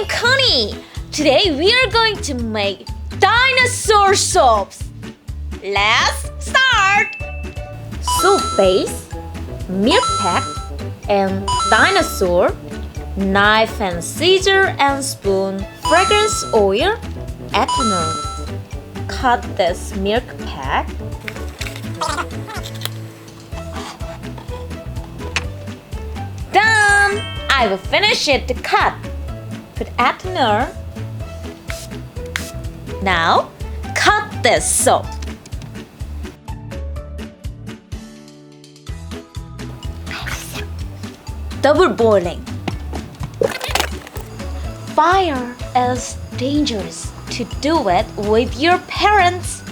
I'm Connie. Today we are going to make dinosaur soups. Let's start! Soup base, milk pack, and dinosaur, knife and scissor and spoon, fragrance oil, ethanol. Cut this milk pack. Done! I've finished it to cut. Put ethanol. Now, cut this soap. Double boiling. Fire is dangerous. To do it with your parents.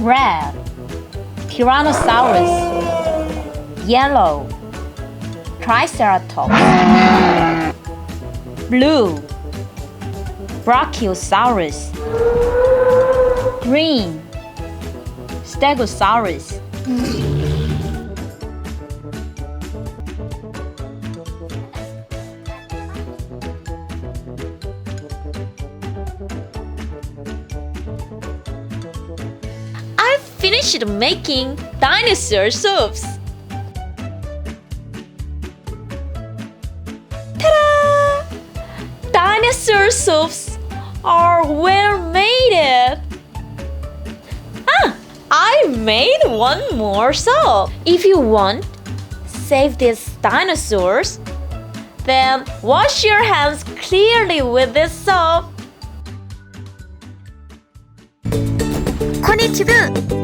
Red, Tyrannosaurus. Yellow, Triceratops. Blue, Brachiosaurus. Green, Stegosaurus. I finished making dinosaur soups. Ta-da! Dinosaur soups are well made. I made one more soup. If you want, save these dinosaurs. Then wash your hands clearly with this soap. 코니튜브